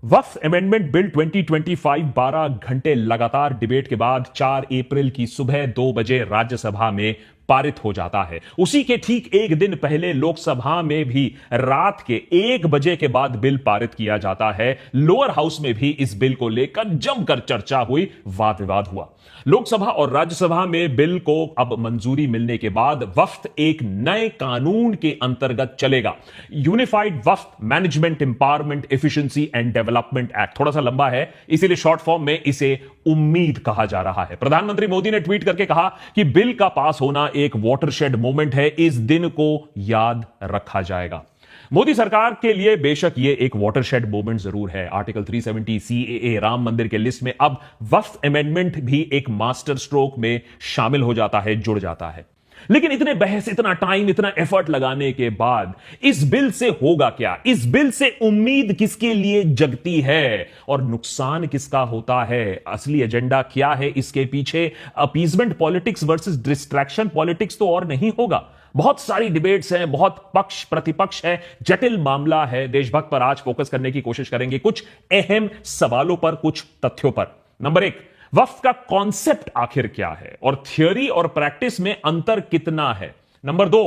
वक्फ amendment bill 2025 12 घंटे लगातार debate के बाद 4 अप्रैल की सुबह 2 बजे राज्यसभा में पारित हो जाता है। उसी के ठीक एक दिन पहले लोकसभा में भी रात के 1 बजे के बाद बिल पारित किया जाता है। लोअर हाउस में भी इस बिल को लेकर जमकर चर्चा हुई, वाद विवाद हुआ। लोकसभा और राज्यसभा में बिल को अब मंजूरी मिलने के बाद वक्फ एक नए कानून के अंतर्गत चलेगा, unified Waqf management empowerment efficiency and development act. थोड़ा सा लंबा है, इसीलिए शॉर्ट फॉर्म में इसे उम्मीद कहा जा रहा है। प्रधानमंत्री मोदी ने ट्वीट करके कहा कि बिल का पास होना एक वाटरशेड मोमेंट है, इस दिन को याद रखा जाएगा। मोदी सरकार के लिए बेशक यह एक वाटरशेड मोमेंट जरूर है। आर्टिकल 370 सीएए राम मंदिर के लिस्ट में अब वक्फ अमेंडमेंट भी एक मास्टर स्ट्रोक में शामिल हो जाता है, जुड़ जाता है। लेकिन इतने बहस, इतना टाइम, इतना एफर्ट लगाने के बाद इस बिल से होगा क्या? इस बिल से उम्मीद किसके लिए जगती है और नुकसान किसका होता है? असली एजेंडा क्या है इसके पीछे? Appeasement politics versus distraction politics तो और नहीं होगा। बहुत सारी डिबेट्स हैं, बहुत पक्ष प्रतिपक्ष है, जटिल मामला है। देशभक्त पर आज फोकस करने की कोशिश करेंगे, कुछ अहम सवालों पर, कुछ तथ्यों पर। नंबर 1, वक्फ का कॉन्सेप्ट आखिर क्या है और थियोरी और प्रैक्टिस में अंतर कितना है? नंबर 2,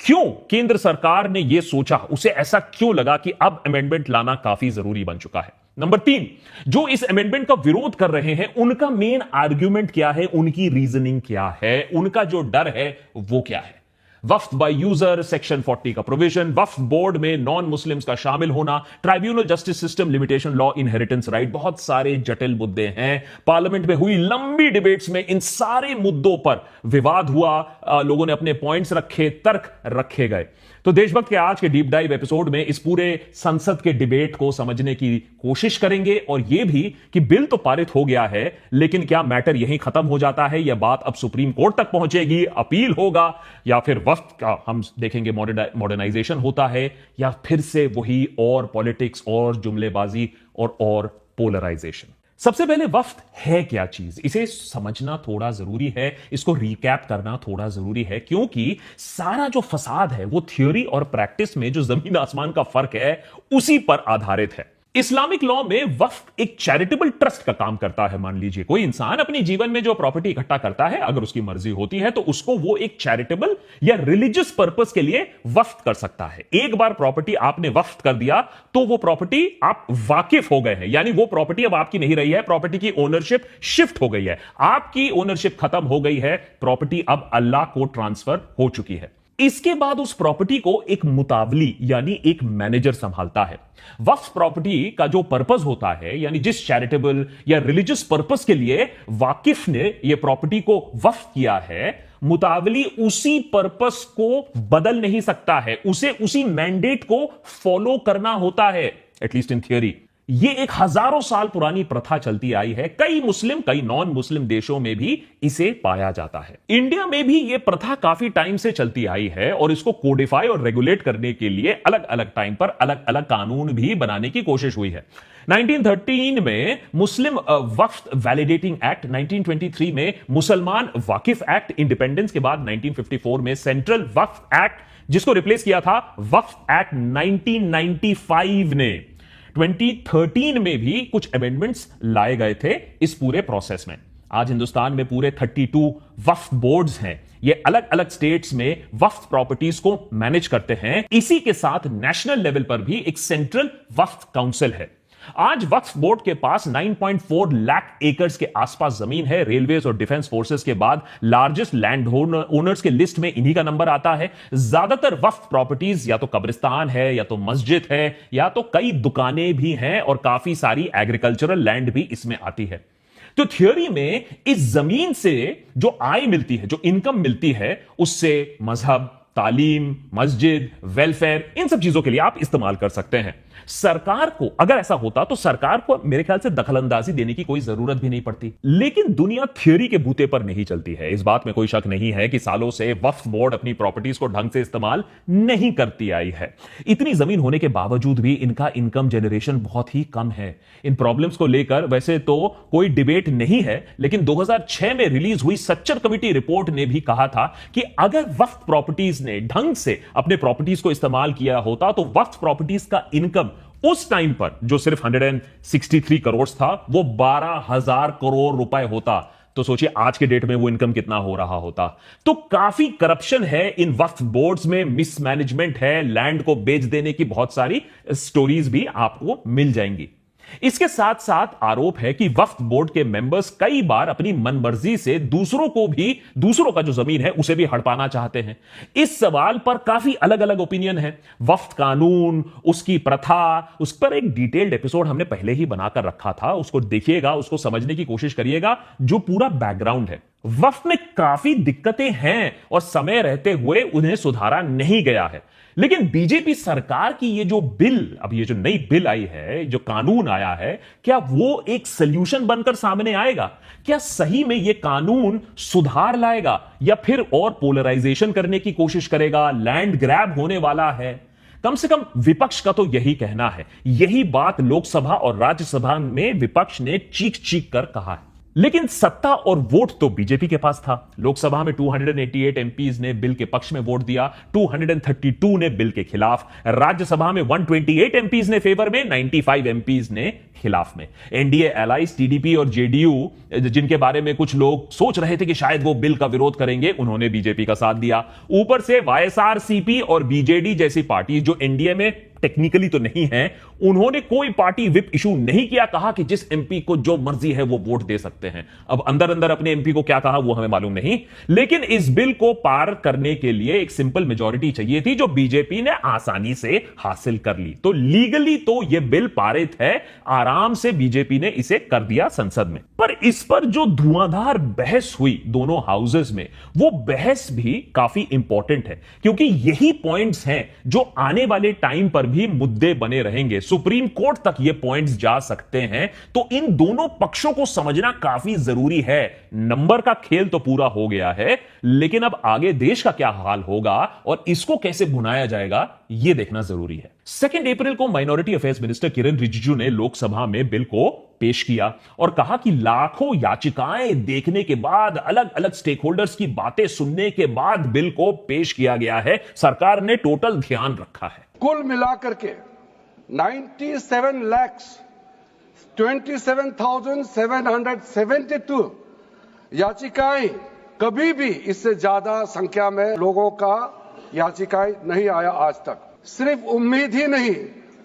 क्यों केंद्र सरकार ने यह सोचा, उसे ऐसा क्यों लगा कि अब अमेंडमेंट लाना काफी जरूरी बन चुका है? नंबर 3, जो इस अमेंडमेंट का विरोध कर रहे हैं उनका मेन आर्ग्यूमेंट क्या है, उनकी रीजनिंग क्या है, उनका जो डर है वो क्या है? वक्फ बाय यूजर सेक्शन 40 का प्रोविजन, वक्फ बोर्ड में नॉन मुस्लिम्स का शामिल होना, tribunal justice system limitation law, inheritance right, बहुत सारे जटिल मुद्दे हैं। पार्लियामेंट में हुई लंबी डिबेट्स में इन सारे मुद्दों पर विवाद हुआ, लोगों ने अपने पॉइंट्स रखे, तर्क रखे गए। तो देशभक्त के आज के डीप डाइव एपिसोड में इस पूरे संसद के डिबेट को समझने की कोशिश करेंगे और यह भी कि बिल तो पारित हो गया है, लेकिन क्या मैटर यहीं खत्म हो जाता है? यह बात अब सुप्रीम कोर्ट तक पहुंचेगी, अपील होगा, या फिर वक्त का हम देखेंगे मॉडर्नाइजेशन होता है, या फिर से वही और पॉलिटिक्स और जुमलेबाजी और पोलराइजेशन? सबसे पहले वक्फ है क्या चीज, इसे समझना थोड़ा जरूरी है, इसको रिकैप करना थोड़ा जरूरी है, क्योंकि सारा जो फसाद है वो थ्योरी और प्रैक्टिस में जो जमीन आसमान का फर्क है उसी पर आधारित है। इस्लामिक लॉ में वक्फ एक चैरिटेबल ट्रस्ट का काम करता है। मान लीजिए कोई इंसान अपने जीवन में जो प्रॉपर्टी इकट्ठा करता है, अगर उसकी मर्जी होती है तो उसको वो एक चैरिटेबल या रिलीजियस पर्पस के लिए वक्फ कर सकता है। एक बार प्रॉपर्टी आपने वक्फ कर दिया तो वो प्रॉपर्टी आप वाकिफ हो गए हैं, यानी वो प्रॉपर्टी अब आपकी नहीं रही है, प्रॉपर्टी की ओनरशिप शिफ्ट हो गई है, आपकी ओनरशिप खत्म हो गई है, प्रॉपर्टी अब अल्लाह को ट्रांसफर हो चुकी है। इसके बाद उस प्रॉपर्टी को एक मुतावली यानी एक मैनेजर संभालता है। वक्फ प्रॉपर्टी का जो पर्पस होता है, यानी जिस चैरिटेबल या रिलीजियस पर्पस के लिए वाकिफ ने यह प्रॉपर्टी को वक्फ किया है, मुतावली उसी पर्पस को बदल नहीं सकता है, उसे उसी मैंडेट को फॉलो करना होता है, एटलीस्ट इन थियोरी। यह एक हजारों साल पुरानी प्रथा चलती आई है, कई मुस्लिम कई नॉन मुस्लिम देशों में भी इसे पाया जाता है। इंडिया में भी यह प्रथा काफी टाइम से चलती आई है और इसको कोडिफाई और रेगुलेट करने के लिए अलग अलग टाइम पर अलग अलग कानून भी बनाने की कोशिश हुई है। 1913 में मुस्लिम वक्फ वैलिडेटिंग एक्ट, 1923 में मुसलमान वाकिफ एक्ट, इंडिपेंडेंस के बाद 1954 में सेंट्रल वक्फ एक्ट, जिसको रिप्लेस किया था वक्फ एक्ट 1995 ने। 2013 में भी कुछ अमेंडमेंट्स लाए गए थे इस पूरे प्रोसेस में। आज हिंदुस्तान में पूरे 32 वक्फ बोर्ड्स हैं, ये अलग अलग स्टेट्स में वक्फ प्रॉपर्टीज को मैनेज करते हैं। इसी के साथ नेशनल लेवल पर भी एक सेंट्रल वक्फ काउंसिल है। आज वक्फ बोर्ड के पास 9.4 लाख एकर्स के आसपास जमीन है। रेलवेज और डिफेंस फोर्सेस के बाद लार्जेस्ट लैंड ओनर्स के लिस्ट में इन्हीं का नंबर आता है। ज्यादातर वक्फ प्रॉपर्टीज या तो कब्रिस्तान है, या तो मस्जिद है, या तो कई दुकानें भी हैं, और काफी सारी एग्रीकल्चरल लैंड भी इसमें आती है। तो थ्योरी में इस जमीन से जो आय मिलती है, जो इनकम मिलती है, उससे मजहब, तालीम, मस्जिद, वेलफेयर, इन सब चीजों के लिए आप इस्तेमाल कर सकते हैं। सरकार को अगर ऐसा होता तो सरकार को मेरे ख्याल से दखलंदाजी देने की कोई जरूरत भी नहीं पड़ती। लेकिन दुनिया थ्योरी के बूते पर नहीं चलती है। इस बात में कोई शक नहीं है कि सालों से वक्फ बोर्ड अपनी प्रॉपर्टीज को ढंग से इस्तेमाल नहीं करती आई है। इतनी जमीन होने के बावजूद भी इनका इनकम जनरेशन बहुत ही कम है। इन प्रॉब्लम्स को लेकर वैसे तो कोई डिबेट नहीं है, लेकिन 2006 में रिलीज हुई सच्चर कमेटी रिपोर्ट ने भी कहा था कि अगर वक्फ प्रॉपर्टीज ने ढंग से अपने प्रॉपर्टीज को इस्तेमाल किया होता तो वक्फ प्रॉपर्टीज का इनकम उस टाइम पर जो सिर्फ 163 करोड़ था वो 12,000 करोड़ रुपए होता। तो सोचिए आज के डेट में वो इनकम कितना हो रहा होता। तो काफी करप्शन है इन वक्फ बोर्ड्स में, मिसमैनेजमेंट है, लैंड को बेच देने की बहुत सारी स्टोरीज भी आपको मिल जाएंगी। इसके साथ साथ आरोप है कि वक्फ बोर्ड के मेंबर्स कई बार अपनी मनमर्जी से दूसरों का जो जमीन है उसे भी हड़पाना चाहते हैं। इस सवाल पर काफी अलग अलग ओपिनियन है। वक्फ कानून, उसकी प्रथा, उस पर एक डिटेल्ड एपिसोड हमने पहले ही बनाकर रखा था, उसको देखिएगा, उसको समझने की कोशिश करिएगा, जो पूरा बैकग्राउंड है। वक्फ में काफी दिक्कतें हैं और समय रहते हुए उन्हें सुधारा नहीं गया है। लेकिन बीजेपी सरकार की ये जो बिल, अब ये जो नई बिल आई है, जो कानून आया है, क्या वो एक सॉल्यूशन बनकर सामने आएगा? क्या सही में ये कानून सुधार लाएगा या फिर और पोलराइजेशन करने की कोशिश करेगा? लैंड ग्रैब होने वाला है। कम से कम विपक्ष का तो यही कहना है। यही बात लोकसभा और राज्यसभा में विपक्ष ने चीख चीख कर कहा है। लेकिन सत्ता और वोट तो बीजेपी के पास था। लोकसभा में 288 एमपीज ने बिल के पक्ष में वोट दिया, 232 ने बिल के खिलाफ। राज्यसभा में 128 एमपीज ने फेवर में, 95 एमपीज ने खिलाफ में। एनडीए एलाइज टीडीपी और जेडीयू, जिनके बारे में कुछ लोग सोच रहे थे कि शायद वो बिल का विरोध करेंगे, उन्होंने बीजेपी का साथ दिया। ऊपर से वाईएसआरसीपी और बीजेडी जैसी पार्टी जो एनडीए में टेक्निकली तो नहीं है, उन्होंने कोई पार्टी विप इशू नहीं किया, कहा कि जिस एमपी को जो मर्जी है वो वोट दे सकते हैं। अब अंदर अंदर अपने एमपी को क्या कहा वो हमें मालूम नहीं, लेकिन इस बिल को पार करने के लिए एक सिंपल मेजॉरिटी चाहिए थी, जो बीजेपी ने आसानी से हासिल कर ली। तो लीगली तो यह बिल पारित है, आराम से बीजेपी ने इसे कर दिया संसद में। पर इस पर जो धुआंधार बहस हुई दोनों हाउसेस में, वो बहस भी काफी इंपॉर्टेंट है, क्योंकि यही पॉइंट्स हैं जो आने वाले टाइम पर भी मुद्दे बने रहेंगे। सुप्रीम कोर्ट तक ये पॉइंट्स जा सकते हैं। तो इन दोनों पक्षों को समझना काफी जरूरी है। नंबर का खेल तो पूरा हो गया है, लेकिन अब आगे देश का क्या हाल होगा और इसको कैसे भुनाया जाएगा, यह देखना जरूरी है। 2 अप्रैल को minority affairs minister Kiren Rijiju ने लोकसभा में बिल को पेश किया और कहा कि लाखों याचिकाएं देखने के बाद, अलग अलग स्टेक होल्डर्स की बातें सुनने के बाद बिल को पेश किया गया है। सरकार ने टोटल ध्यान रखा है। कुल मिलाकर के 97,27,772 याचिकाएं, कभी भी इससे ज्यादा संख्या में लोगों का याचिकाएं नहीं आया आज तक। सिर्फ उम्मीद ही नहीं,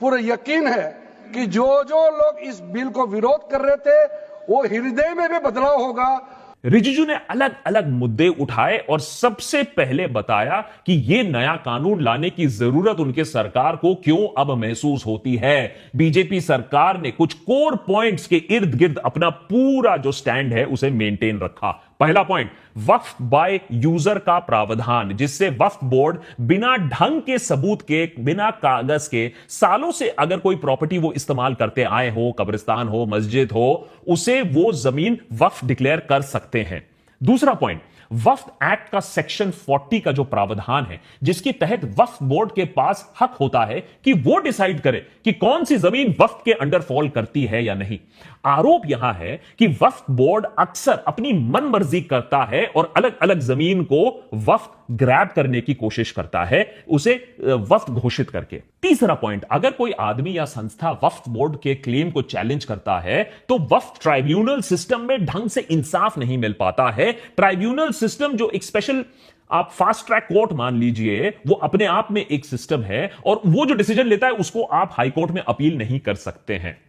पूरा यकीन है कि जो लोग इस बिल को विरोध कर रहे थे, वो हृदय में भी बदलाव होगा। रिजिजू ने अलग अलग मुद्दे उठाए और सबसे पहले बताया कि यह नया कानून लाने की जरूरत उनके सरकार को क्यों अब महसूस होती है। बीजेपी सरकार ने कुछ कोर पॉइंट्स के इर्द गिर्द अपना पूरा जो स्टैंड है उसे मेंटेन रखा। पहला पॉइंट, वक्फ बाय यूजर का प्रावधान, जिससे वक्फ बोर्ड बिना ढंग के सबूत के, बिना कागज के, सालों से अगर कोई प्रॉपर्टी वो इस्तेमाल करते आए हो, कब्रिस्तान हो, मस्जिद हो, उसे वो जमीन वक्फ डिक्लेयर कर सकते हैं। दूसरा पॉइंट, वक्फ एक्ट का सेक्शन 40 का जो प्रावधान है, जिसके तहत वक्फ बोर्ड के पास हक होता है कि वो डिसाइड करे कि कौन सी जमीन वक्फ के अंडर फॉल करती है या नहीं। आरोप यहां है कि वक्फ बोर्ड अक्सर अपनी मनमर्जी करता है और अलग अलग जमीन को वक्फ ग्रैब करने की कोशिश करता है, उसे वक्फ घोषित करके। तीसरा पॉइंट, अगर कोई आदमी या संस्था वक्फ बोर्ड के क्लेम को चैलेंज करता है तो वक्फ ट्राइब्यूनल सिस्टम में ढंग से इंसाफ नहीं मिल पाता है। ट्राइब्यूनल सिस्टम जो एक स्पेशल, आप फास्ट ट्रैक कोर्ट मान लीजिए, वो अपने आप में एक सिस्टम है और वो जो डिसीजन लेता है उसको आप हाई कोर्ट में अपील नहीं कर सकते हैं।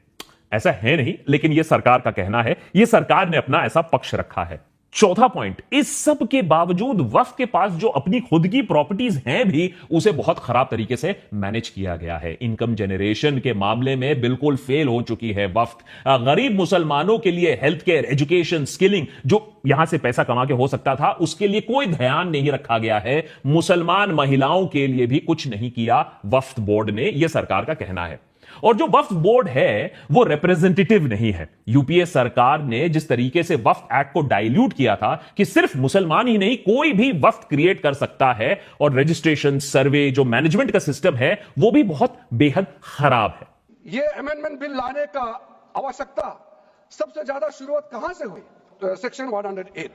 ऐसा है नहीं, लेकिन यह सरकार का कहना है, यह सरकार ने अपना ऐसा पक्ष रखा है। चौथा पॉइंट, इस सब के बावजूद वक्फ के पास जो अपनी खुद की प्रॉपर्टीज हैं भी, उसे बहुत खराब तरीके से मैनेज किया गया है। इनकम जनरेशन के मामले में बिल्कुल फेल हो चुकी है वक्फ। गरीब मुसलमानों के लिए हेल्थ केयर, एजुकेशन, स्किलिंग, जो यहां से पैसा कमा के हो सकता था, उसके लिए कोई ध्यान नहीं रखा गया है। मुसलमान महिलाओं के लिए भी कुछ नहीं किया वक्फ बोर्ड ने, यह सरकार का कहना है। और जो वक्फ बोर्ड है वो रिप्रेजेंटेटिव नहीं है। यूपीए सरकार ने जिस तरीके से वक्फ एक्ट को डाइल्यूट किया था कि सिर्फ मुसलमान ही नहीं, कोई भी वक्फ क्रिएट कर सकता है, और रजिस्ट्रेशन, सर्वे, जो मैनेजमेंट का सिस्टम है, वो भी बहुत बेहद खराब है। ये अमेंडमेंट बिल लाने का आवश्यकता सबसे ज्यादा शुरुआत कहां से हुई? सेक्शन 108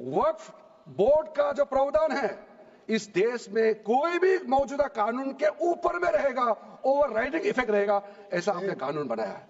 वक्फ बोर्ड का जो प्रावधान है, इस देश में कोई भी मौजूदा कानून के ऊपर में रहेगा, ओवरराइडिंग इफेक्ट रहेगा, ऐसा हमने कानून बनाया है।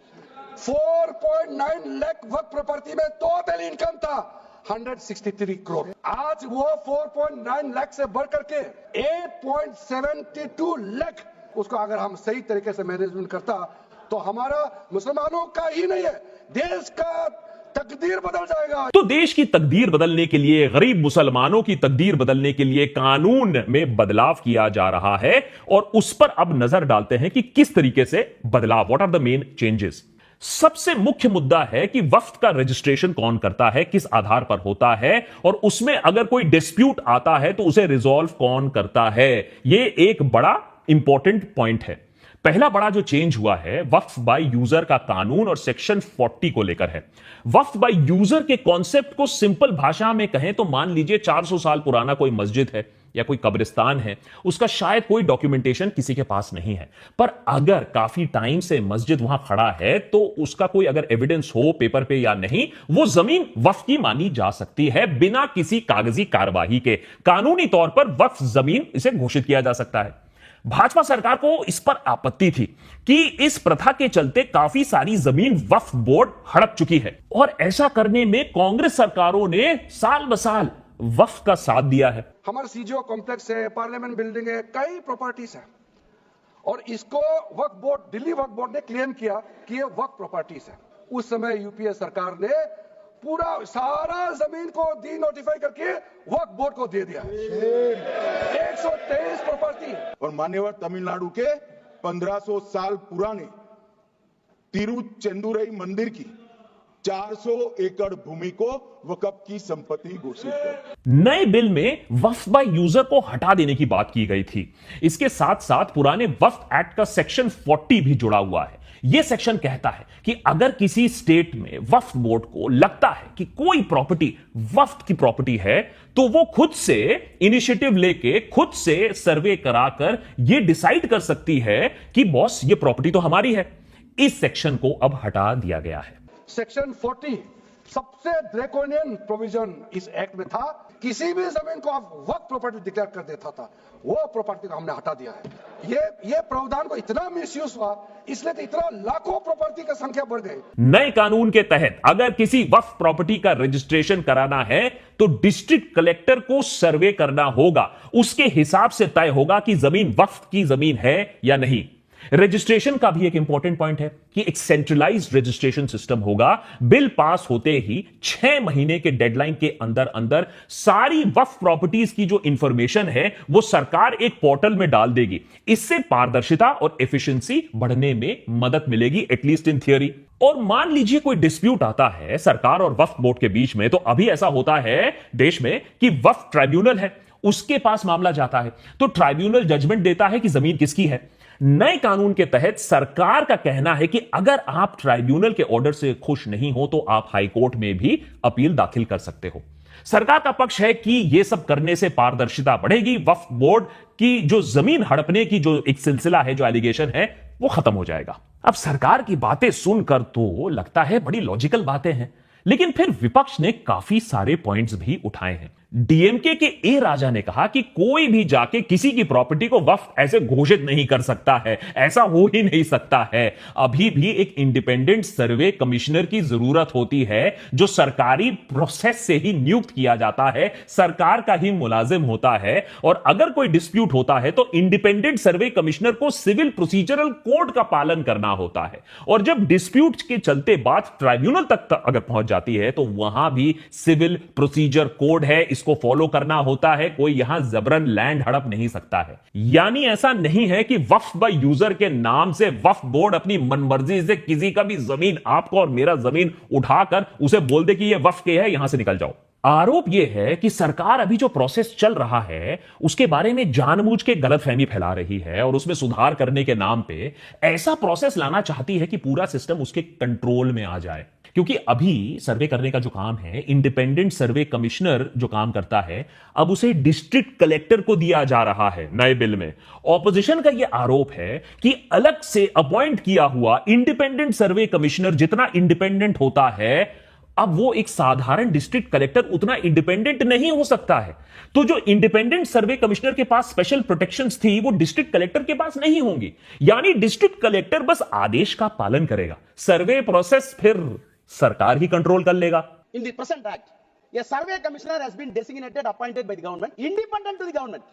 4.9 लाख वक्फ प्रॉपर्टी में टोटल इनकम था 163 करोड़। आज वो 4.9 लाख से बढ़ करके 8.72 लाख, उसको अगर हम सही तरीके से मैनेजमेंट करता तो हमारा मुसलमानों का ही नहीं है, देश का तकदीर बदल जाएगा। तो देश की तकदीर बदलने के लिए, गरीब मुसलमानों की तकदीर बदलने के लिए कानून में बदलाव किया जा रहा है और उस पर अब नजर डालते हैं कि किस तरीके से बदलाव, what are the main changes. सबसे मुख्य मुद्दा है कि वक्फ का रजिस्ट्रेशन कौन करता है, किस आधार पर होता है, और उसमें अगर कोई डिस्प्यूट आता है तो उसे रिजॉल्व कौन करता है। यह एक बड़ा इंपॉर्टेंट पॉइंट है। पहला बड़ा जो चेंज हुआ है वक्फ बाय यूजर का कानून और सेक्शन 40 को लेकर है। वक्फ बाय यूजर के कॉन्सेप्ट को सिंपल भाषा में कहें तो मान लीजिए 400 साल पुराना कोई मस्जिद है या कोई कब्रिस्तान है, उसका शायद कोई डॉक्यूमेंटेशन किसी के पास नहीं है, पर अगर काफी टाइम से मस्जिद वहां खड़ा है तो उसका कोई अगर एविडेंस हो पेपर पे या नहीं, वो जमीन वक्फ की मानी जा सकती है बिना किसी कागजी कार्रवाई के। कानूनी तौर पर वक्फ जमीन इसे घोषित किया जा सकता है। भाजपा सरकार को इस पर आपत्ति थी कि इस प्रथा के चलते काफी सारी जमीन वक्फ बोर्ड हड़प चुकी है और ऐसा करने में कांग्रेस सरकारों ने साल ब साल वक्फ का साथ दिया है। हमारा सीजीओ कॉम्प्लेक्स है, पार्लियामेंट बिल्डिंग है, कई प्रॉपर्टीज है और इसको वक्फ बोर्ड, दिल्ली वक्फ बोर्ड ने क्लेम किया कि ये वक्फ प्रॉपर्टीज है। उस समय यूपीए सरकार ने पूरा सारा जमीन को डी नोटिफाई करके वक्फ बोर्ड को दे दिया। 123 प्रॉपर्टी। और मान्यवर तमिलनाडु के 1500 साल पुराने तिरुचेंदुरई मंदिर की 400 एकड़ भूमि को वक्फ की संपत्ति घोषित कर। नए बिल में वक्फ बाय यूजर को हटा देने की बात की गई थी। इसके साथ साथ पुराने वक्फ एक्ट का सेक्शन 40 भी जुड़ा हुआ है। यह सेक्शन कहता है कि अगर किसी स्टेट में वक्फ बोर्ड को लगता है कि कोई प्रॉपर्टी वक्फ की प्रॉपर्टी है तो वो खुद से इनिशिएटिव लेके खुद से सर्वे कराकर यह डिसाइड कर सकती है कि बॉस ये प्रॉपर्टी तो हमारी है। इस सेक्शन को अब हटा दिया गया है। सेक्शन 40 सबसे ड्रैकोनियन प्रोविजन इस एक्ट में था। किसी भी जमीन को आप वक्फ प्रॉपर्टी डिक्लेयर कर देता था, वो प्रॉपर्टी को हमने हटा दिया है। ये प्रावधान को इतना मिसयूज हुआ, इसलिए तो इतना लाखों प्रॉपर्टी की संख्या बढ़ गई। नए कानून के तहत अगर किसी वक्फ प्रॉपर्टी का रजिस्ट्रेशन कराना है तो डिस्ट्रिक्ट कलेक्टर को सर्वे करना होगा। उसके हिसाब से तय होगा कि जमीन वक्फ की जमीन है या नहीं। रजिस्ट्रेशन का भी एक इंपॉर्टेंट पॉइंट है कि एक सेंट्रलाइज्ड रजिस्ट्रेशन सिस्टम होगा। बिल पास होते ही 6 महीने के डेडलाइन के अंदर अंदर सारी वक्फ प्रॉपर्टीज की जो इंफॉर्मेशन है वो सरकार एक पोर्टल में डाल देगी। इससे पारदर्शिता और एफिशिएंसी बढ़ने में मदद मिलेगी, एटलीस्ट इन थियरी। और मान लीजिए कोई डिस्प्यूट आता है सरकार और वक्फ बोर्ड के बीच में, तो अभी ऐसा होता है देश में कि वक्फ ट्राइब्यूनल है, उसके पास मामला जाता है तो ट्राइब्यूनल जजमेंट देता है कि जमीन किसकी है। नए कानून के तहत सरकार का कहना है कि अगर आप ट्राइब्यूनल के ऑर्डर से खुश नहीं हो तो आप हाई कोर्ट में भी अपील दाखिल कर सकते हो। सरकार का पक्ष है कि यह सब करने से पारदर्शिता बढ़ेगी, वक्फ बोर्ड की जो जमीन हड़पने की जो एक सिलसिला है, जो एलिगेशन है, वो खत्म हो जाएगा। अब सरकार की बातें सुनकर तो लगता है बड़ी लॉजिकल बातें हैं, लेकिन फिर विपक्ष ने काफी सारे पॉइंट्स भी उठाए हैं। डीएमके के ए राजा ने कहा कि कोई भी जाके किसी की प्रॉपर्टी को वक्फ ऐसे घोषित नहीं कर सकता है, ऐसा हो ही नहीं सकता है। अभी भी एक इंडिपेंडेंट सर्वे कमिश्नर की जरूरत होती है जो सरकारी प्रोसेस से ही नियुक्त किया जाता है, सरकार का ही मुलाजिम होता है। और अगर कोई डिस्प्यूट होता है तो इंडिपेंडेंट सर्वे कमिश्नर को सिविल प्रोसीजरल कोड का पालन करना होता है। और जब डिस्प्यूट के चलते बात ट्राइब्यूनल तक अगर पहुंच जाती है तो वहां भी सिविल प्रोसीजर कोड है, इसको फॉलो करना होता है। कोई यहां जबरन लैंड हड़प नहीं सकता है। यानी ऐसा नहीं है कि वक्फ बाय यूजर के नाम से वक्फ बोर्ड अपनी मनमर्जी से किसी का भी जमीन, आपको और मेरा जमीन उठाकर उसे बोल दे कि यह वक्फ के है, यहां से निकल जाओ। आरोप यह है कि सरकार अभी जो प्रोसेस चल रहा है उसके बारे में जानबूझ के गलतफहमी फैला रही है और उसमें सुधार करने के नाम पे ऐसा प्रोसेस लाना चाहती है कि पूरा सिस्टम उसके कंट्रोल में आ जाए। क्योंकि अभी सर्वे करने का जो काम है, इंडिपेंडेंट सर्वे कमिश्नर जो काम करता है, अब उसे डिस्ट्रिक्ट कलेक्टर को दिया जा रहा है नए बिल में। ऑपोजिशन का यह आरोप है कि अलग से अपॉइंट किया हुआ इंडिपेंडेंट सर्वे कमिश्नर जितना इंडिपेंडेंट होता है, अब वो एक साधारण डिस्ट्रिक्ट कलेक्टर उतना इंडिपेंडेंट नहीं हो सकता है। तो जो इंडिपेंडेंट सर्वे कमिश्नर के पास स्पेशल प्रोटेक्शंस थी वो डिस्ट्रिक्ट कलेक्टर के पास नहीं होंगी। यानी डिस्ट्रिक्ट कलेक्टर बस आदेश का पालन करेगा, सर्वे प्रोसेस फिर सरकार ही कंट्रोल कर लेगा। In the present act, a survey commissioner has been designated, appointed by the government, independent to the government.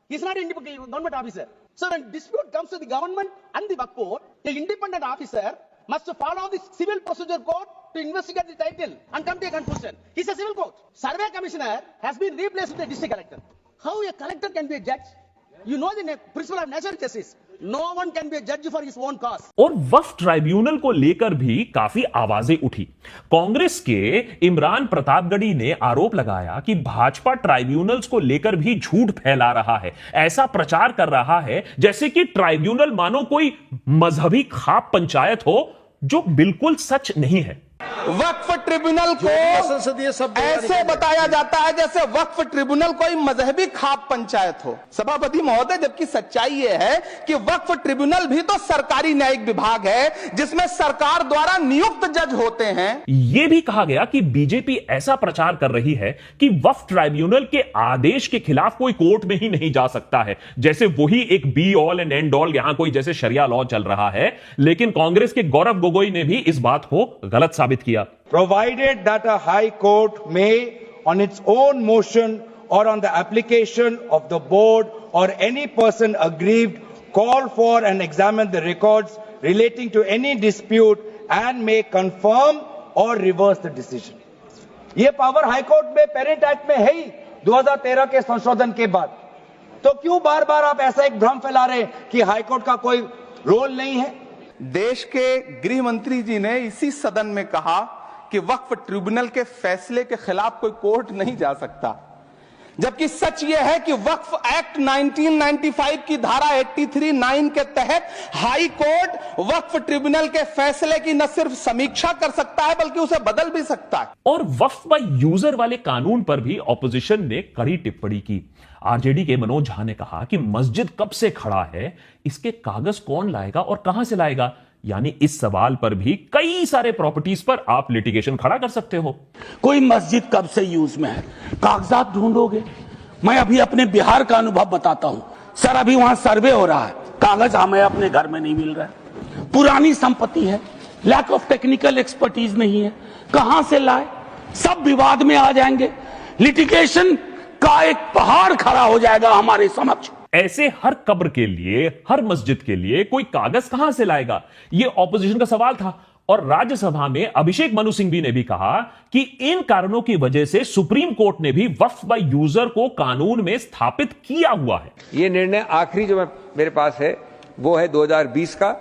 He is not an independent government officer. So when dispute comes to the government and the Waqf Board, the independent officer must follow the civil procedure code to investigate the title and come to a conclusion. He's a civil court. Survey commissioner has been replaced with a district collector. How a collector can be a judge? You know the principle of natural justice. No one can be a judge for his own cause. और वक्फ tribunal को लेकर भी काफी आवाजें उठी। कांग्रेस के इमरान प्रतापगढ़ी ने आरोप लगाया कि भाजपा ट्राइब्यूनल्स को लेकर भी झूठ फैला रहा है, ऐसा प्रचार कर रहा है जैसे कि ट्राइब्यूनल मानो कोई मजहबी खाप पंचायत हो, जो बिल्कुल सच नहीं है। वक्फ ट्रिब्यूनल को ऐसे बताया जाता है जैसे वक्फ ट्रिब्यूनल कोई मजहबी खाप पंचायत हो। सभापति महोदय, जबकि सच्चाई यह है कि वक्फ ट्रिब्यूनल भी तो सरकारी न्यायिक विभाग है जिसमें सरकार द्वारा नियुक्त जज होते हैं। यह भी कहा गया कि बीजेपी ऐसा प्रचार कर रही है कि वक्फ ट्राइब्यूनल के आदेश के खिलाफ कोई कोर्ट में ही नहीं जा सकता है, जैसे वही एक be all and and all, यहां कोई जैसे शरिया लॉ चल रहा है। लेकिन कांग्रेस के गौरव गोगोई ने भी इस बात को गलत साबित किया। Provided that a high court may, on its own motion or on the application of the board or any person aggrieved, call for and examine the records relating to any dispute and may confirm or reverse the decision. ये power high court में parent act में है ही 2013 के संशोधन के बाद। तो क्यों बार बार आप ऐसा एक भ्रम फैला रहे हैं कि हाई कोर्ट का कोई रोल नहीं है? देश के गृह मंत्री जी ने इसी सदन में कहा कि वक्फ ट्रिब्यूनल के फैसले के खिलाफ कोई कोर्ट नहीं जा सकता, जबकि सच यह है कि वक्फ एक्ट 1995 की धारा 83(9) के तहत हाई कोर्ट वक्फ ट्रिब्यूनल के फैसले की न सिर्फ समीक्षा कर सकता है बल्कि उसे बदल भी सकता है। और वक्फ बाय यूजर वाले कानून पर भी ऑपोजिशन ने कड़ी टिप्पणी की। आरजेडी के मनोज झा ने कहा कि मस्जिद कब से खड़ा है, इसके कागज कौन लाएगा और कहां से लाएगा। यानी इस सवाल पर भी कई सारे प्रॉपर्टीज पर आप लिटिगेशन खड़ा कर सकते हो। कोई मस्जिद कब से यूज में है, कागजात ढूंढोगे। मैं अभी अपने बिहार का अनुभव बताता हूं सर, अभी वहां सर्वे हो रहा है, कागज हमें अपने घर में नहीं मिल रहा है, पुरानी संपत्ति है, लैक ऑफ टेक्निकल एक्सपर्टीज नहीं है, कहां से लाए, सब विवाद में आ जाएंगे, लिटिगेशन का एक पहाड़ खड़ा हो जाएगा हमारे समक्ष। ऐसे हर कब्र के लिए, हर मस्जिद के लिए कोई कागज कहां से लाएगा, यह ऑपोजिशन का सवाल था। और राज्यसभा में अभिषेक मनु सिंघवी ने भी कहा कि इन कारणों की वजह से सुप्रीम कोर्ट ने भी वक्फ बाय यूजर को कानून में स्थापित किया हुआ है। ये निर्णय आखिरी जो मेरे पास है वो है 2020 का।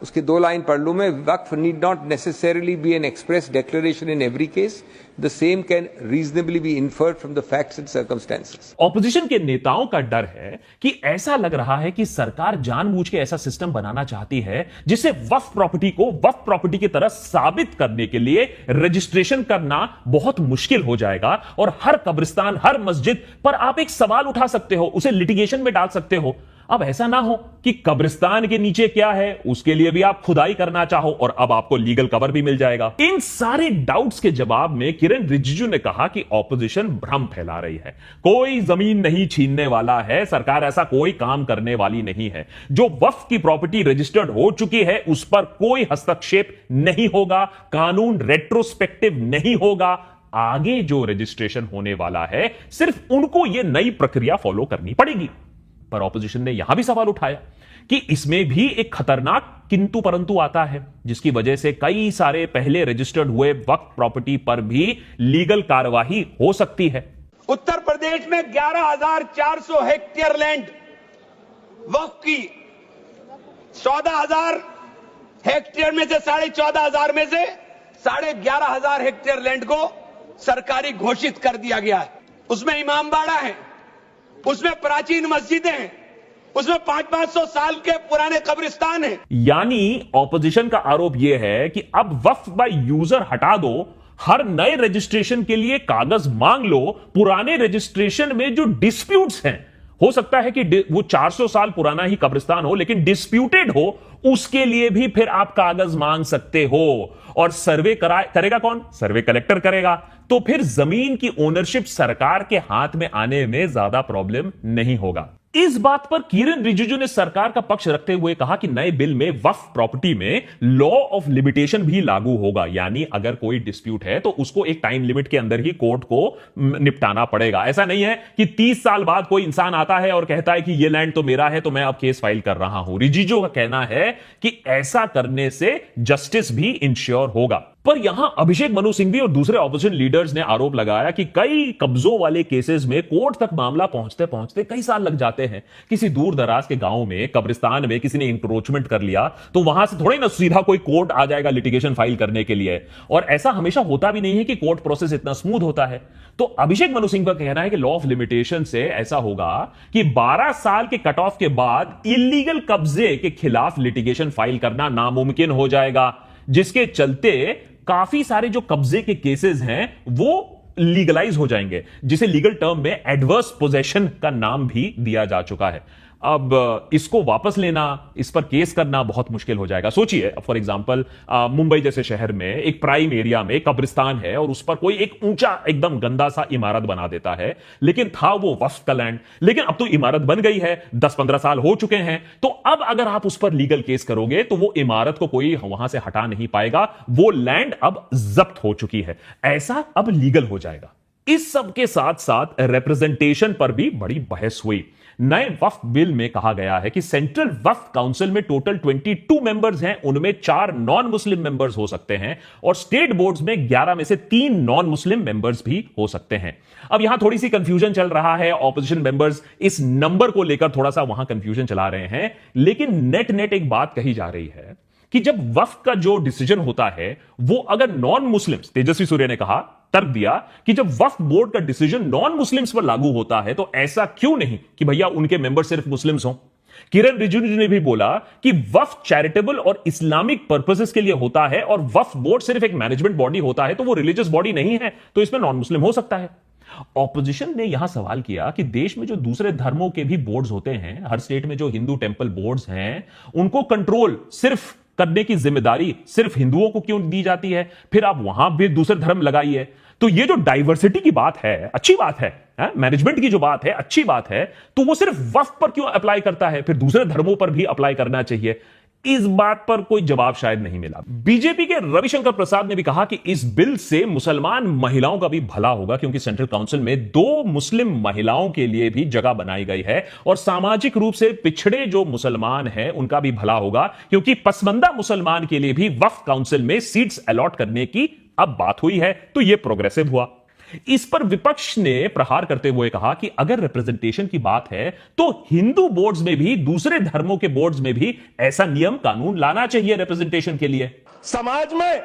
उसकी 2 लाइन पढ़ लूं मैं। Waqf need not necessarily be an express declaration in every case, the same can reasonably be inferred from the facts and circumstances. Opposition के नेताओं का डर है कि ऐसा लग रहा है कि सरकार जानबूझ के ऐसा सिस्टम बनाना चाहती है जिससे वक्फ प्रॉपर्टी को वक्फ प्रॉपर्टी की तरह साबित करने के लिए रजिस्ट्रेशन करना बहुत मुश्किल हो जाएगा और हर कब्रिस्तान, हर मस्जिद पर आप एक सवाल उठा सकते हो, उसे लिटिगेशन में डाल सकते हो। अब ऐसा ना हो कि कब्रिस्तान के नीचे क्या है उसके लिए भी आप खुदाई करना चाहो और अब आपको लीगल कवर भी मिल जाएगा। इन सारे डाउट्स के जवाब में किरण रिजिजू ने कहा कि ऑपोजिशन भ्रम फैला रही है, कोई जमीन नहीं छीनने वाला है, सरकार ऐसा कोई काम करने वाली नहीं है। जो वक्फ की प्रॉपर्टी रजिस्टर्ड हो चुकी है उस पर कोई हस्तक्षेप नहीं होगा, कानून रेट्रोस्पेक्टिव नहीं होगा। आगे जो रजिस्ट्रेशन होने वाला है सिर्फ उनको यह नई प्रक्रिया फॉलो करनी पड़ेगी। पर ऑपोजिशन ने यहां भी सवाल उठाया कि इसमें भी एक खतरनाक किंतु परंतु आता है, जिसकी वजह से कई सारे पहले रजिस्टर्ड हुए वक्फ प्रॉपर्टी पर भी लीगल कार्यवाही हो सकती है। उत्तर प्रदेश में 11,400 हेक्टेयर लैंड वक्फ की, 14,000 हेक्टेयर में से 14,500 में से 11,500 हेक्टेयर लैंड को सरकारी घोषित कर दिया गया है। उसमें इमामबाड़ा है, उसमें प्राचीन मस्जिदें हैं, उसमें 500-500 साल के पुराने कब्रिस्तान हैं। यानी ऑपोजिशन का आरोप यह है कि अब वक्फ बाय यूजर हटा दो, हर नए रजिस्ट्रेशन के लिए कागज मांग लो, पुराने रजिस्ट्रेशन में जो डिस्प्यूट्स हैं, हो सकता है कि वो 400 साल पुराना ही कब्रिस्तान हो लेकिन डिस्प्यूटेड हो, उसके लिए भी फिर आप कागज मांग सकते हो। और सर्वे करेगा कौन? सर्वे कलेक्टर करेगा। तो फिर जमीन की ओनरशिप सरकार के हाथ में आने में ज्यादा प्रॉब्लम नहीं होगा। इस बात पर किरण रिजिजू ने सरकार का पक्ष रखते हुए कहा कि नए बिल में वक्फ प्रॉपर्टी में लॉ ऑफ लिमिटेशन भी लागू होगा, यानी अगर कोई डिस्प्यूट है तो उसको एक टाइम लिमिट के अंदर ही कोर्ट को निपटाना पड़ेगा। ऐसा नहीं है कि 30 साल बाद कोई इंसान आता है और कहता है कि ये लैंड तो मेरा है तो मैं अब केस फाइल कर रहा हूं। रिजिजू का कहना है कि ऐसा करने से जस्टिस भी इंश्योर होगा। पर यहां अभिषेक मनु सिंघवी और दूसरे ऑपोजिशन लीडर्स ने आरोप लगाया कि कई कब्जों वाले केसेस में कोर्ट तक मामला पहुंचते पहुंचते कई साल लग जाते हैं। किसी दूर दराज के गांव में, कब्रिस्तान में किसी ने इंक्रोचमेंट कर लिया तो वहां से थोड़ी ना सीधा कोई कोर्ट आ जाएगा लिटिगेशन फाइल करने के लिए। और ऐसा हमेशा होता भी नहीं है कि कोर्ट प्रोसेस इतना स्मूथ होता है। तो अभिषेक मनु सिंघवी का कहना है कि लॉ ऑफ लिमिटेशन से ऐसा होगा कि 12 साल के कट ऑफ के बाद इलीगल कब्जे के खिलाफ लिटिगेशन फाइल करना नामुमकिन हो जाएगा, जिसके चलते काफी सारे जो कब्जे के केसेस हैं वो लीगलाइज हो जाएंगे, जिसे लीगल टर्म में एडवर्स पोजेशन का नाम भी दिया जा चुका है। अब इसको वापस लेना, इस पर केस करना बहुत मुश्किल हो जाएगा। सोचिए, फॉर एग्जांपल मुंबई जैसे शहर में एक प्राइम एरिया में कब्रिस्तान है और उस पर कोई एक ऊंचा एकदम गंदा सा इमारत बना देता है, लेकिन था वो वक्फ का लैंड। लेकिन अब तो इमारत बन गई है, 10-15 साल हो चुके हैं, तो अब अगर आप उस पर लीगल केस करोगे तो वो इमारत को कोई वहां से हटा नहीं पाएगा, वो लैंड अब जब्त हो चुकी है। ऐसा अब लीगल हो जाएगा। इस सब के साथ साथ रिप्रेजेंटेशन पर भी बड़ी बहस हुई। नए वक्फ बिल में कहा गया है कि सेंट्रल वक्फ काउंसिल में टोटल 22 मेंबर्स हैं, उनमें 4 नॉन मुस्लिम मेंबर्स हो सकते हैं और स्टेट बोर्ड्स में 11 में से 3 नॉन मुस्लिम मेंबर्स भी हो सकते हैं। अब यहां थोड़ी सी कंफ्यूजन चल रहा है, ऑपोजिशन मेंबर्स इस नंबर को लेकर थोड़ा सा वहां कंफ्यूजन चला रहे हैं, लेकिन नेट एक बात कही जा रही है कि जब वक्फ का जो डिसीजन होता है वो अगर नॉन मुस्लिम्स, तेजस्वी सूर्य ने कहा, तर्क दिया कि जब वक्फ बोर्ड का डिसीजन नॉन मुस्लिम्स पर लागू होता है तो ऐसा क्यों नहीं कि भैया उनके मेंबर सिर्फ मुस्लिम्स हों। किरण रिजिजू ने भी बोला कि वक्फ चैरिटेबल और इस्लामिक पर्पसेस के लिए होता है और वक्फ बोर्ड सिर्फ एक मैनेजमेंट बॉडी होता है, तो वो रिलीजियस बॉडी नहीं है, तो इसमें नॉन मुस्लिम हो सकता है। ऑपोजिशन ने यहां सवाल किया कि देश में जो दूसरे धर्मों के भी बोर्ड्स होते हैं, हर स्टेट में जो हिंदू टेंपल बोर्ड्स हैं, उनको कंट्रोल सिर्फ करने की जिम्मेदारी सिर्फ हिंदुओं को क्यों दी जाती है? फिर आप वहां भी दूसरे धर्म लगाइए। तो ये जो डाइवर्सिटी की बात है, अच्छी बात है, मैनेजमेंट की जो बात है अच्छी बात है, तो वो सिर्फ वक्फ पर क्यों अप्लाई करता है? फिर दूसरे धर्मों पर भी अप्लाई करना चाहिए। इस बात पर कोई जवाब शायद नहीं मिला। बीजेपी के रविशंकर प्रसाद ने भी कहा कि इस बिल से मुसलमान महिलाओं का भी भला होगा, क्योंकि सेंट्रल काउंसिल में 2 मुस्लिम महिलाओं के लिए भी जगह बनाई गई है और सामाजिक रूप से पिछड़े जो मुसलमान हैं उनका भी भला होगा, क्योंकि पसमंदा मुसलमान के लिए भी वक्फ काउंसिल में सीट्स अलॉट करने की अब बात हुई है, तो यह प्रोग्रेसिव हुआ। इस पर विपक्ष ने प्रहार करते हुए कहा कि अगर रिप्रेजेंटेशन की बात है तो हिंदू बोर्ड्स में भी, दूसरे धर्मों के बोर्ड्स में भी ऐसा नियम कानून लाना चाहिए रिप्रेजेंटेशन के लिए। समाज में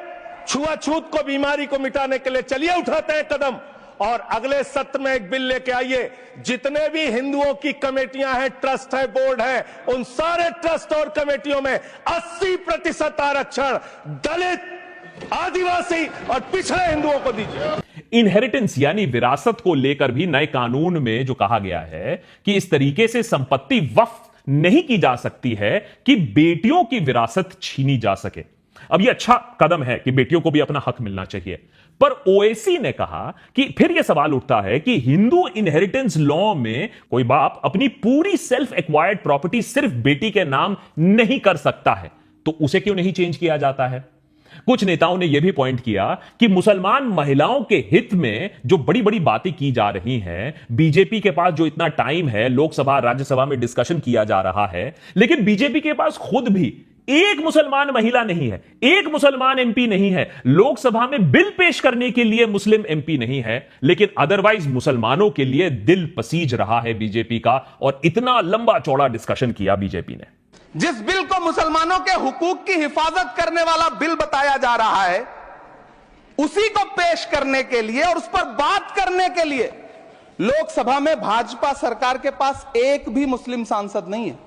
छुआछूत को, बीमारी को मिटाने के लिए चलिए उठाते हैं कदम और अगले सत्र में एक बिल लेके आइए। जितने भी हिंदुओं की कमेटियां हैं, ट्रस्ट है, बोर्ड है, उन सारे ट्रस्ट और कमेटियों में 80% आरक्षण दलित, आदिवासी और पिछड़े हिंदुओं को दीजिए। इनहेरिटेंस यानी विरासत को लेकर भी नए कानून में जो कहा गया है कि इस तरीके से संपत्ति वक्फ नहीं की जा सकती है कि बेटियों की विरासत छीनी जा सके। अब यह अच्छा कदम है कि बेटियों को भी अपना हक मिलना चाहिए, पर ओएसी ने कहा कि फिर यह सवाल उठता है कि हिंदू इनहेरिटेंस लॉ में कोई बाप अपनी पूरी सेल्फ एक्वायर्ड प्रॉपर्टी सिर्फ बेटी के नाम नहीं कर सकता है, तो उसे क्यों नहीं चेंज किया जाता है? कुछ नेताओं ने यह भी पॉइंट किया कि मुसलमान महिलाओं के हित में जो बड़ी बड़ी बातें की जा रही हैं, बीजेपी के पास जो इतना टाइम है, लोकसभा राज्यसभा में डिस्कशन किया जा रहा है, लेकिन बीजेपी के पास खुद भी एक मुसलमान महिला नहीं है, एक मुसलमान एमपी नहीं है, लोकसभा में बिल पेश करने के लिए मुस्लिम एमपी नहीं है, लेकिन अदरवाइज मुसलमानों के लिए दिल पसीज रहा है बीजेपी का, और इतना लंबा चौड़ा डिस्कशन किया बीजेपी ने। जिस बिल को मुसलमानों के हुकूक की हिफाजत करने वाला बिल बताया जा रहा है, उसी को पेश करने के लिए और उस पर बात करने के लिए लोकसभा में भाजपा सरकार के पास एक भी मुस्लिम सांसद नहीं है।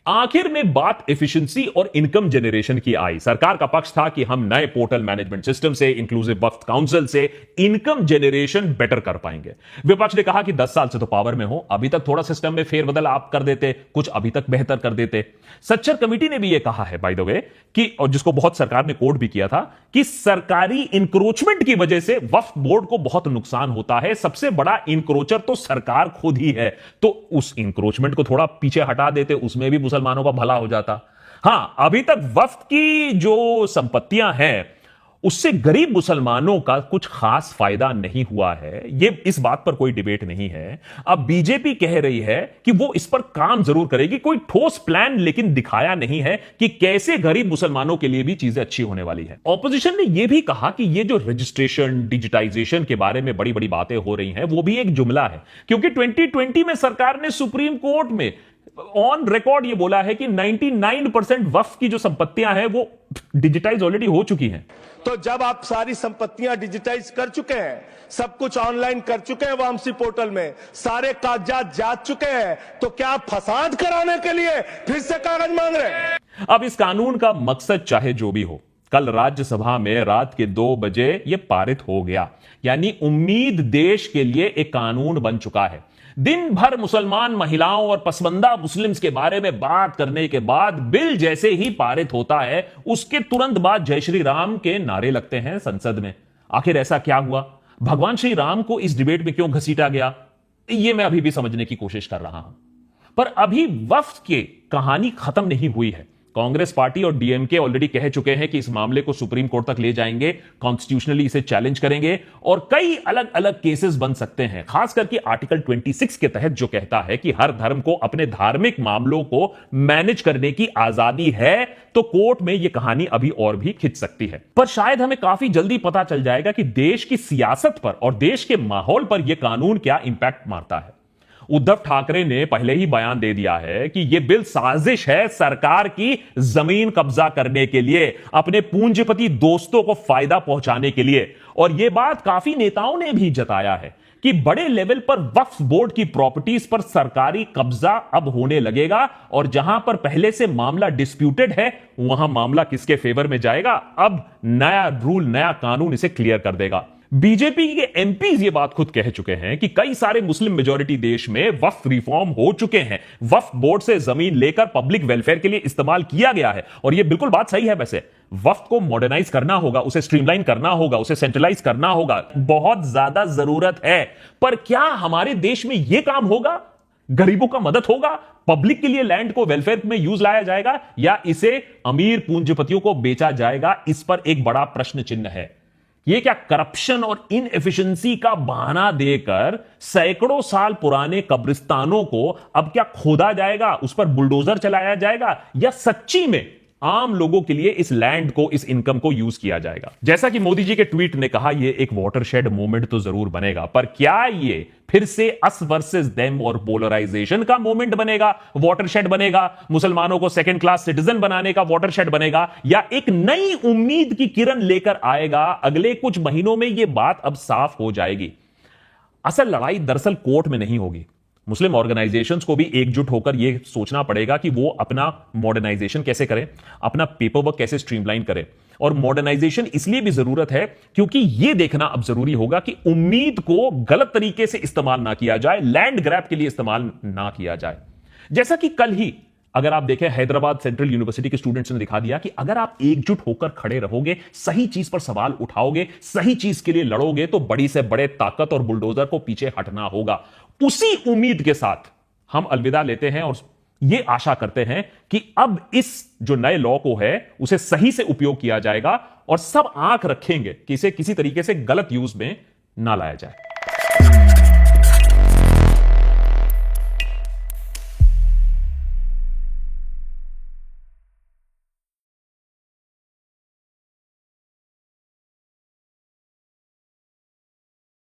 आखिर में बात एफिशिएंसी और इनकम जनरेशन की आई। सरकार का पक्ष था कि हम नए पोर्टल मैनेजमेंट सिस्टम से, इंक्लूसिव वक्फ काउंसिल से इनकम जनरेशन बेटर कर पाएंगे। विपक्ष ने कहा कि 10 साल से तो पावर में हो, अभी तक थोड़ा सिस्टम में फेरबदल आप कर देते, कुछ अभी तक बेहतर कर देते। सच्चर कमेटी ने भी यह कहा है बाय द वे कि, और जिसको बहुत सरकार ने कोट भी किया था, कि सरकारी इंक्रोचमेंट की वजह से वक्फ बोर्ड को बहुत नुकसान होता है। सबसे बड़ा इंक्रोचर तो सरकार खुद ही है, तो उस इंक्रोचमेंट को थोड़ा पीछे हटा देते, उसमें भी मुसलमानों का भला हो जाता। हां, अभी तक वक्फ की जो संपत्तियां हैं उससे गरीब मुसलमानों का कुछ खास फायदा नहीं हुआ है, यह इस बात पर कोई डिबेट नहीं है। अब बीजेपी कह रही है कि वो इस पर काम जरूर करेगी, कोई ठोस प्लान लेकिन दिखाया नहीं है कि कैसे गरीब मुसलमानों के लिए भी चीजें अच्छी होने वाली है। ऑपोजिशन ने यह भी कहा कि ये जो रजिस्ट्रेशन, डिजिटाइजेशन के बारे में बड़ी बड़ी बातें हो रही हैं, वो भी एक जुमला है, क्योंकि 2020 में सरकार ने सुप्रीम कोर्ट में ऑन रिकॉर्ड ये बोला है कि 99% वक्फ की जो संपत्तियां हैं वो डिजिटाइज ऑलरेडी हो चुकी हैं। तो जब आप सारी संपत्तियां डिजिटाइज कर चुके हैं, सब कुछ ऑनलाइन कर चुके हैं वामसी पोर्टल में, सारे कागजात जांच चुके हैं, तो क्या आप फसाद कराने के लिए फिर से कागज मांग रहे हैं? अब इस कानून का मकसद चाहे जो भी हो, कल राज्यसभा में रात के 2 बजे यह पारित हो गया, यानी उम्मीद देश के लिए एक कानून बन चुका है। दिन भर मुसलमान महिलाओं और पसमंदा मुस्लिम्स के बारे में बात करने के बाद बिल जैसे ही पारित होता है, उसके तुरंत बाद जय श्री राम के नारे लगते हैं संसद में। आखिर ऐसा क्या हुआ? भगवान श्री राम को इस डिबेट में क्यों घसीटा गया? यह मैं अभी भी समझने की कोशिश कर रहा हूं। पर अभी वक्फ की कहानी खत्म नहीं हुई है। कांग्रेस पार्टी और डीएमके ऑलरेडी कह चुके हैं कि इस मामले को सुप्रीम कोर्ट तक ले जाएंगे, कॉन्स्टिट्यूशनली इसे चैलेंज करेंगे और कई अलग अलग केसेस बन सकते हैं, खास करके आर्टिकल 26 के तहत जो कहता है कि हर धर्म को अपने धार्मिक मामलों को मैनेज करने की आजादी है। तो कोर्ट में यह कहानी अभी और भी खिंच सकती है, पर शायद हमें काफी जल्दी पता चल जाएगा कि देश की सियासत पर और देश के माहौल पर यह कानून क्या इंपैक्ट मारता है। उद्धव ठाकरे ने पहले ही बयान दे दिया है कि यह बिल साजिश है सरकार की जमीन कब्जा करने के लिए, अपने पूंजीपति दोस्तों को फायदा पहुंचाने के लिए। और यह बात काफी नेताओं ने भी जताया है कि बड़े लेवल पर वक्फ बोर्ड की प्रॉपर्टीज पर सरकारी कब्जा अब होने लगेगा, और जहां पर पहले से मामला डिस्प्यूटेड है वहां मामला किसके फेवर में जाएगा, अब नया रूल, नया कानून इसे क्लियर कर देगा। बीजेपी के एमपीज ये बात खुद कह चुके हैं कि कई सारे मुस्लिम मेजॉरिटी देश में वक्फ रिफॉर्म हो चुके हैं, वक्फ बोर्ड से जमीन लेकर पब्लिक वेलफेयर के लिए इस्तेमाल किया गया है। और ये बिल्कुल बात सही है। वैसे वक्फ को मॉडर्नाइज करना होगा, उसे स्ट्रीमलाइन करना होगा, उसे सेंट्रलाइज करना होगा, बहुत ज्यादा जरूरत है। पर क्या हमारे देश में यह काम होगा? गरीबों का मदद होगा? पब्लिक के लिए लैंड को वेलफेयर में यूज लाया जाएगा, या इसे अमीर पूंजीपतियों को बेचा जाएगा? इस पर एक बड़ा प्रश्न चिन्ह है। यह क्या करप्शन और इनएफिशिएंसी का बहाना देकर सैकड़ों साल पुराने कब्रिस्तानों को अब क्या खोदा जाएगा, उस पर बुलडोजर चलाया जाएगा, या सच्ची में आम लोगों के लिए इस लैंड को, इस इनकम को यूज किया जाएगा? जैसा कि मोदी जी के ट्वीट ने कहा, यह एक वाटरशेड मूवमेंट तो जरूर बनेगा, पर क्या यह फिर से अस वर्सेस देम और पोलराइजेशन का मूवमेंट बनेगा, वाटरशेड बनेगा, मुसलमानों को सेकंड क्लास सिटीजन बनाने का वाटरशेड बनेगा, या एक नई उम्मीद की किरण लेकर आएगा? अगले कुछ महीनों में यह बात अब साफ हो जाएगी। असल लड़ाई दरअसल कोर्ट में नहीं होगी। मुस्लिम ऑर्गेनाइजेशंस को भी एकजुट होकर यह सोचना पड़ेगा कि वो अपना मॉडर्नाइजेशन कैसे करें, अपना पेपर वर्क कैसे स्ट्रीमलाइन करें। और मॉडर्नाइजेशन इसलिए भी जरूरत है क्योंकि यह देखना अब जरूरी होगा कि उम्मीद को गलत तरीके से इस्तेमाल ना किया जाए, लैंड ग्रैब के लिए इस्तेमाल ना किया जाए। जैसा कि कल ही अगर आप देखें, हैदराबाद सेंट्रल यूनिवर्सिटी के स्टूडेंट्स ने दिखा दिया कि अगर आप एकजुट होकर खड़े रहोगे, सही चीज पर सवाल उठाओगे, सही चीज के लिए लड़ोगे, तो बड़ी से बड़े ताकत और बुलडोजर को पीछे हटना होगा। उसी उम्मीद के साथ हम अलविदा लेते हैं और यह आशा करते हैं कि अब इस जो नए लॉ को है उसे सही से उपयोग किया जाएगा और सब आंख रखेंगे कि इसे किसी तरीके से गलत यूज में ना लाया जाए।